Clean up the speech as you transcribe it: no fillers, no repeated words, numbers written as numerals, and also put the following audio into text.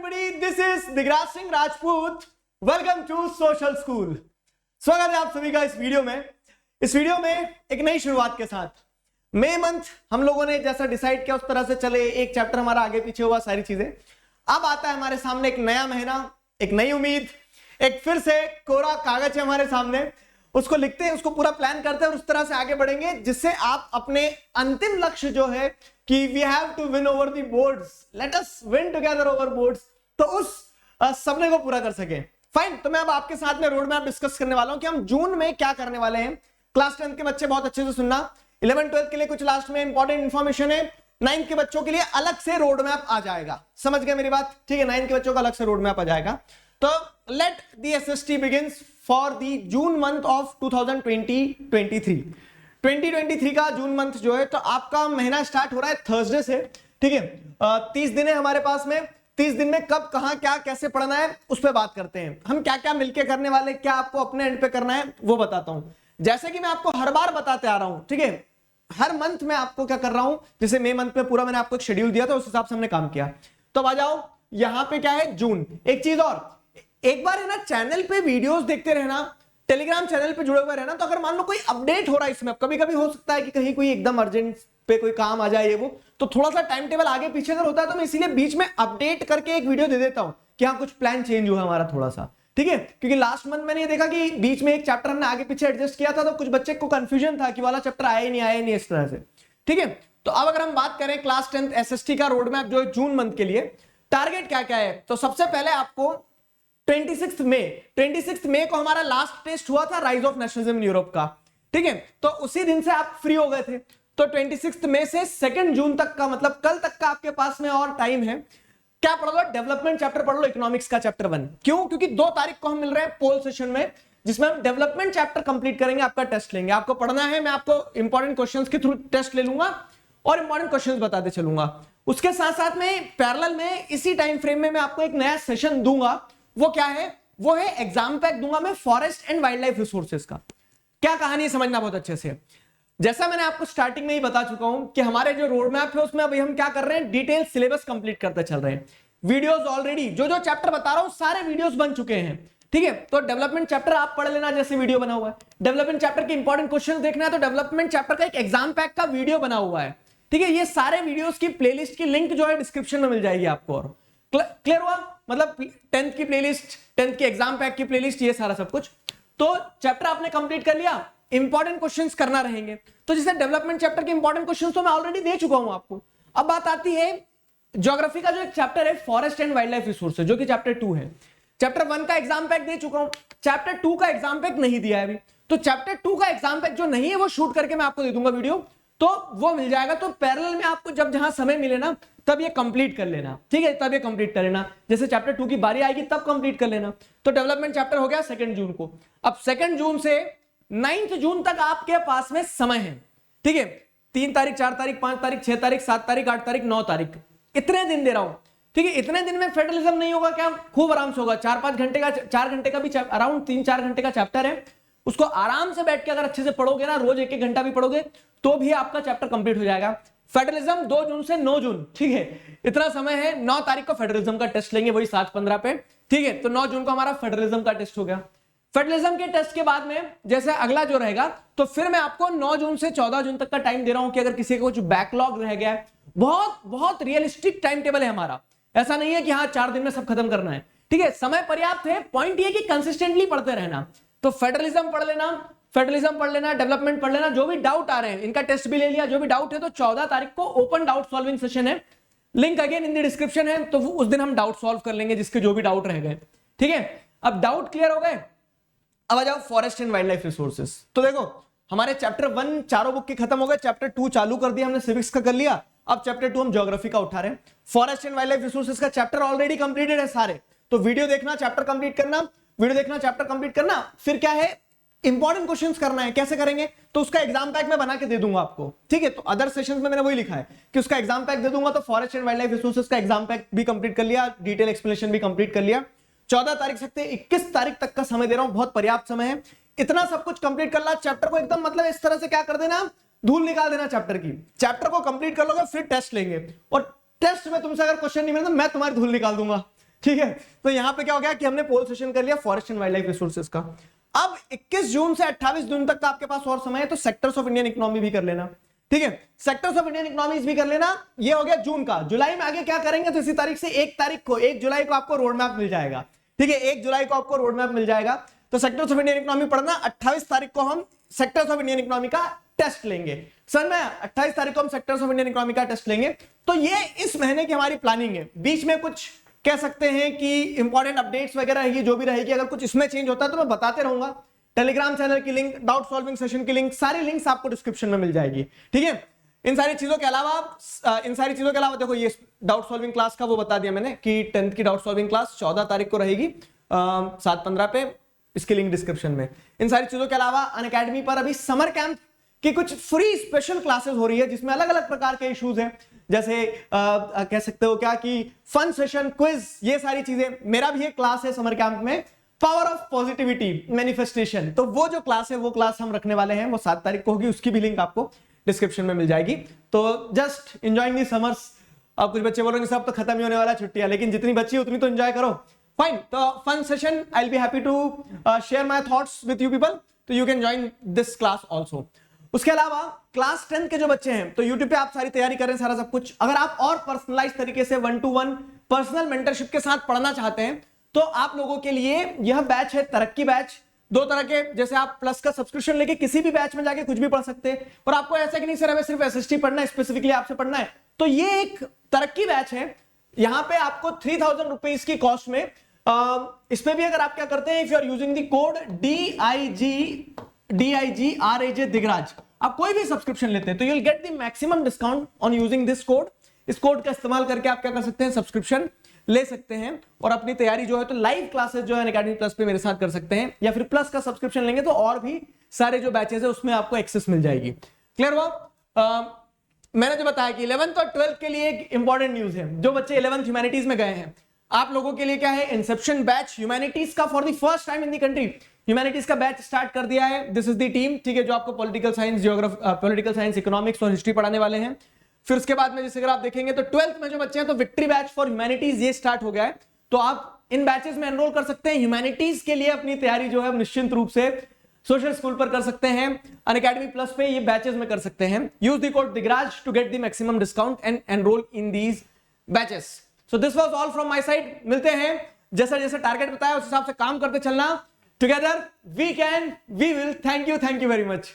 everybody, this is Digraj Singh Rajput. Welcome to social school. स्वागत है आप सभी का इस वीडियो में. इस वीडियो में एक नई शुरुआत के साथ मई मंथ हम लोगों ने जैसा डिसाइड किया उस तरह से चले. एक चैप्टर हमारा आगे पीछे हुआ, सारी चीजें. अब आता है हमारे सामने एक नया महीना, एक नई उम्मीद, एक फिर से कोरा कागज है हमारे सामने. उसको लिखते हैं, उसको पूरा प्लान करते हैं और उस तरह से आगे बढ़ेंगे जिससे आप अपने अंतिम लक्ष्य जो है कि we have to win over the boards, let us win together over boards, तो उस सपने को पूरा कर सके. फाइन. तो मैं अब आपके साथ में रोड मैप डिस्कस करने वाला हूं कि हम जून में क्या करने वाले हैं. क्लास 10 के बच्चे बहुत अच्छे से सुनना. 11 12 के लिए कुछ लास्ट में इंपॉर्टेंट इंफॉर्मेशन है. 9 के बच्चों के लिए अलग से रोड मैप आ जाएगा. समझ गए मेरी बात? ठीक है, 9 के बच्चों का अलग से रोड मैप आ जाएगा. तो let the SST begins for the June month of 2023. 2023 का जून मंथ जो है, तो आपका महीना स्टार्ट हो रहा है थर्सडे से. ठीक है, 30 दिन है हमारे पास में. 30 दिन में कब कहां क्या कैसे पढ़ना है उस पर बात करते हैं. हम क्या क्या मिलके करने वाले, क्या आपको अपने एंड पे करना है वो बताता हूं. जैसे कि मैं आपको हर बार बताते आ रहा हूं. ठीक है, हर मंथ में आपको क्या कर रहा हूं, जैसे मई मंथ में पूरा मैंने आपको एक शेड्यूल दिया था, उस हिसाब से हमने काम किया. तो आ जाओ, यहां पे क्या है जून. एक चीज और, एक बार है ना चैनल पे वीडियोस देखते रहना, टेलीग्राम चैनल पे जुड़े हुए रहना. तो अगर मान लो कोई अपडेट हो रहा है इसमें, कभी कभी हो सकता है कि कहीं कोई एकदम अर्जेंट पे कोई काम आ जाए, ये वो, तो थोड़ा सा टाइम टेबल आगे पीछे अगर होता है तो मैं इसीलिए बीच में अपडेट करके एक वीडियो दे देता हूं कि हाँ कुछ प्लान चेंज हुआ हमारा थोड़ा सा. ठीक है, क्योंकि लास्ट मंथ मैंने ये देखा कि बीच में एक चैप्टर हमने आगे पीछे एडजस्ट किया था, तो कुछ बच्चे को कंफ्यूजन था कि वाला चैप्टर आया ही नहीं इस तरह से. ठीक है, तो अब अगर हम बात करें क्लास 10 एसएसटी का रोड मैप जो है जून मंथ के लिए, टारगेट क्या क्या है. तो सबसे पहले आपको 26 मई को हमारा लास्ट टेस्ट हुआ था rise of nationalism in Europe का. ठीक है, तो उसी दिन से आप फ्री हो गए थे. तो 26 मई से 2 जून तक का, मतलब कल तक का आपके पास में और टाइम है. क्या पढ़ लो? डेवलपमेंट चैप्टर पढ़ लो, इकोनॉमिक्स का चैप्टर 1. क्यों? क्योंकि 2 तारीख को हम मिल रहे हैं पोल सेशन में, जिसमें हम डेवलपमेंट चैप्टर कंप्लीट करेंगे, आपका टेस्ट लेंगे. आपको पढ़ना है, मैं आपको इंपॉर्टेंट क्वेश्चंस के थ्रू टेस्ट ले लूंगा और इंपॉर्टेंट क्वेश्चंस बताते चलूंगा. उसके साथ साथ में पैरेलल में इसी टाइम फ्रेम में मैं आपको एक नया सेशन दूंगा. वो क्या है? वो है एग्जाम पैक दूंगा मैं forest and wild life resources का. क्या कहानी है समझना बहुत अच्छे से. जैसा मैंने आपको स्टार्टिंग में ही बता चुका हूं कि हमारे जो रोड मैप है उसमें अभी हम क्या कर रहे हैं, डिटेल सिलेबस कंप्लीट करते चल रहे हैं. वीडियोस ऑलरेडी जो जो चैप्टर बता रहा हूं सारे वीडियोस बन चुके हैं. ठीक है, तो डेवलपमेंट चैप्टर आप पढ़ लेना, जैसे वीडियो बना हुआ है. डेवलपमेंट चैप्टर के इंपॉर्टेंट क्वेश्चंस देखना है तो डेवलपमेंट चैप्टर का एक एग्जाम पैक का वीडियो बना हुआ है. ठीक है, ये सारे वीडियोस की प्लेलिस्ट की लिंक जो है डिस्क्रिप्शन में मिल जाएगी आपको. और क्लियर हुआ? मतलब 10th की प्लेलिस्ट, 10th की एग्जाम पैक की प्लेलिस्ट, ये सारा सब कुछ. तो चैप्टर आपने कंप्लीट कर लिया, इंपॉर्टेंट क्वेश्चंस करना रहेंगे. तो जैसे डेवलपमेंट चैप्टर के इंपॉर्टेंट क्वेश्चंस तो मैं ऑलरेडी दे चुका हूं आपको. अब बात आती है ज्योग्राफी का जो एक चैप्टर है forest and wild life resources, जो कि चैप्टर 2 है. चैप्टर 1 का एग्जाम पैक दे चुका हूं, चैप्टर 2 का एग्जाम पैक नहीं दिया है अभी. तो चैप्टर 2 का एग्जाम पैक जो नहीं है वो शूट करके मैं आपको दे दूंगा वीडियो, तो वो मिल जाएगा. तो पैरेलल में आपको जब जहां समय मिले ना तब ये कंप्लीट कर लेना. ठीक है, तब ये कंप्लीट कर लेना. जैसे चैप्टर 2 की बारी आएगी तब कंप्लीट कर लेना. तो डेवलपमेंट चैप्टर हो गया 2 जून को. अब 2 जून से 9 जून तक आपके पास में समय है. ठीक है, 3 तारीख, 4 तारीख, 5 तारीख, 6 तारीख, 7 तारीख, 8 तारीख, 9 तारीख, इतने दिन दे रहा हूं. ठीक है, इतने दिन में फेडरलिज्म नहीं होगा क्या? खूब आराम से होगा. 4-5 घंटे का, 4 घंटे का भी अराउंड 3-4 घंटे का चैप्टर है. उसको आराम से बैठ के अगर अच्छे से पढ़ोगे ना, रोज 1-1 घंटा भी पढ़ोगे तो भी आपका चैप्टर कंप्लीट हो जाएगा. फेडरलिज्म 2 जून से 9 जून. ठीक है, इतना समय है. 9 तारीख को फेडरलिज्म का टेस्ट लेंगे, वही 7-15 पे. ठीक है, तो 9 जून को हमारा फेडरलिज्म का टेस्ट हो गया. फेडरलिज्म के टेस्ट के बाद में जैसे अगला जो रहेगा, तो फिर मैं आपको 9 जून से 14 जून तक का टाइम दे रहा हूं कि अगर किसी को कुछ बैकलॉग रह गया है. बहुत बहुत रियलिस्टिक टाइम टेबल है हमारा. ऐसा नहीं है कि हाँ 4 दिन में सब खत्म करना है. ठीक है, समय पर्याप्त है. पॉइंट ये कि कंसिस्टेंटली पढ़ते रहना. तो फेडरलिज्म पढ़ लेना, डेवलपमेंट पढ़ लेना. जो भी डाउट आ रहे हैं इनका टेस्ट भी ले लिया. जो भी डाउट है तो 14 तारीख को ओपन डाउट सॉल्विंग सेशन है, link again in the description है. तो उस दिन हम डाउट सॉल्व कर लेंगे जिसके जो भी डाउट रह गए. ठीक है, अब डाउट क्लियर हो गए. अब आ जाओ forest and wild life resources. तो देखो हमारे चैप्टर 1 चारों बुक के खत्म हो गए. चैप्टर 2 चालू कर दिया हमने, सिविक्स का कर लिया. अब चैप्टर 2 हम ज्योग्राफी का उठा रहे हैं. Forest and wild life resources का चैप्टर ऑलरेडी कंप्लीटेड है सारे. तो वीडियो देखना, चैप्टर कंप्लीट करना, वीडियो देखना, चैप्टर कंप्लीट करना. फिर क्या है, इंपॉर्टेंट क्वेश्चंस करना है. कैसे करेंगे? तो उसका एग्जाम पैक मैं बना के दे दूंगा आपको. ठीक है, तो अदर सेशंस में मैंने वही लिखा है कि उसका एग्जाम पैक दे दूंगा. तो forest and wild life resources का एग्जाम पैक भी कंप्लीट कर लिया, डिटेल एक्सप्लेनेशन भी कंप्लीट कर लिया. 14 तारीख से 21 तारीख तक का समय दे रहा हूं, बहुत पर्याप्त समय है. इतना सब कुछ कंप्लीट कर ला. चैप्टर को एकदम मतलब इस तरह से क्या कर देना, धूल निकाल देना चैप्टर की. चैप्टर को कंप्लीट कर लोगे फिर टेस्ट लेंगे, और टेस्ट में तुमसे अगर क्वेश्चन नहीं मिले तो मैं तुम्हारी धूल निकाल दूंगा. ठीक है, तो यहां पे क्या हो गया कि हमने पोल सेशन कर लिया forest and wild life resources का। अब 21 जून से 28 जून तक का आपके पास और समय है, तो सेक्टर्स ऑफ इंडियन इकोनॉमी भी कर लेना। ठीक है, सेक्टर्स ऑफ इंडियन इकोनॉमीज भी कर लेना। ये हो गया जून का। जुलाई में आगे क्या करेंगे, तो इसी तारीख से 1 जुलाई को आपको रोड मैप मिल जाएगा। ठीक है, 1 जुलाई को आपको रोड मैप मिल जाएगा। तो सेक्टर्स ऑफ इंडियन इकोनॉमी पढ़ना, 28 तारीख को हम सेक्टर्स ऑफ इंडियन इकोनॉमी का टेस्ट लेंगे। समझ में, 28 तारीख को हम सेक्टर्स ऑफ इंडियन इकोनॉमी का टेस्ट लेंगे। तो ये इस महीने की हमारी प्लानिंग है। बीच में कुछ कह सकते हैं कि इंपॉर्टेंट अपडेट्स वगैरह रहेगी, जो भी रहेगी, अगर कुछ इसमें चेंज होता है तो मैं बताते रहूंगा। टेलीग्राम चैनल की लिंक, डाउट सॉल्विंग सेशन की लिंक, सारी लिंक्स आपको डिस्क्रिप्शन में मिल जाएगी। ठीक है, इन सारी चीजों के अलावा देखो, ये डाउट सॉल्विंग क्लास का वो बता दिया मैंने कि 10th की डाउट सॉल्विंग क्लास 14 तारीख को रहेगी 7:15 पे, इसकी लिंक डिस्क्रिप्शन में। इन सारी चीजों के अलावा अनअकैडमी पर अभी समर कैंप की कुछ फ्री स्पेशल क्लासेस हो रही है, जिसमें अलग अलग प्रकार के इश्यूज हैं, जैसे कह सकते हो क्या कि फन सेशन, क्विज, ये सारी चीजें। मेरा भी एक क्लास है समर कैंप में, पावर ऑफ पॉजिटिविटी मैनिफेस्टेशन। तो वो जो क्लास है, वो क्लास हम रखने वाले हैं, वो 7 तारीख को होगी। उसकी भी लिंक आपको डिस्क्रिप्शन में मिल जाएगी। तो जस्ट एंजॉयिंग दी समर्स। अब कुछ बच्चे बोलोगे सब तो खत्म ही होने वाला छुट्टियां, लेकिन जितनी बची उतनी तो एंजॉय करो। फाइन, तो fun session, I will be happy to share my thoughts with you people, तो you can join this class also. उसके अलावा क्लास 10 के जो बच्चे हैं, तो YouTube पे आप सारी तैयारी करें, सारा सब कुछ। अगर आप और पर्सनलाइज तरीके से 1-to-1 पर्सनल मेंटरशिप के साथ पढ़ना चाहते हैं, तो आप लोगों के लिए यह बैच है तरक्की बैच। 2 तरह के, जैसे आप प्लस का सब्सक्रिप्शन लेके किसी भी बैच में जाके कुछ भी पढ़ सकते हैं, और आपको ऐसा कि नहीं सर हमें सिर्फ एसएसटी पढ़ना है, स्पेसिफिकली आपसे पढ़ना है, तो ये एक तरक्की बैच है। यहां पे आपको 3000 रुपीज की कॉस्ट में, इसमें भी अगर आप क्या करते हैं, if you are using the code DIGRAJ Digraj, आप कोई भी सब्सक्रिप्शन लेते हैं तो you will get the maximum discount on using this code. इस कोड का इस्तेमाल करके आप क्या कर सकते हैं, सब्सक्रिप्शन ले सकते हैं, और अपनी तैयारी जो है तो लाइव क्लासेस जो है अनअकैडमी प्लस पे मेरे साथ कर सकते हैं, या फिर प्लस का सब्सक्रिप्शन लेंगे तो और भी सारे जो बैचेस है उसमें आपको एक्सेस मिल जाएगी। क्लियर हुआ? मैंने जो बताया कि 11th और 12th के लिए एक इंपॉर्टेंट न्यूज है। जो बच्चे 11th ह्यूमैनिटीज में गए हैं, आप लोगों के लिए क्या है, इंसेप्शन बैच ह्यूमैनिटीज का for the first time in the country humanities का बैच स्टार्ट कर दिया है। दिस इज द टीम, ठीक है, जो आपको political science, geography, political science, economics और हिस्ट्री पढ़ाने वाले हैं। फिर उसके बाद में जैसे अगर आप देखेंगे तो 12th में जो बच्चे हैं, तो विक्ट्री बैच फॉर ह्यूमैनिटीज ये स्टार्ट हो गया है। तो आप इन बैचेस में एनरोल कर सकते हैं। ह्यूमैनिटीज के लिए अपनी तैयारी जो है निश्चिंत रूप से सोशल स्कूल पर कर सकते हैं, अनअकैडमी प्लस पे ये बैचेस में कर सकते हैं। Use the code Digraj to get the maximum discount and enrol in these batches. So this was all from my side. मिलते हैं, जैसा जैसा टारगेट बताया उस हिसाब से काम करते चलना। Together we can, we will. Thank you very much.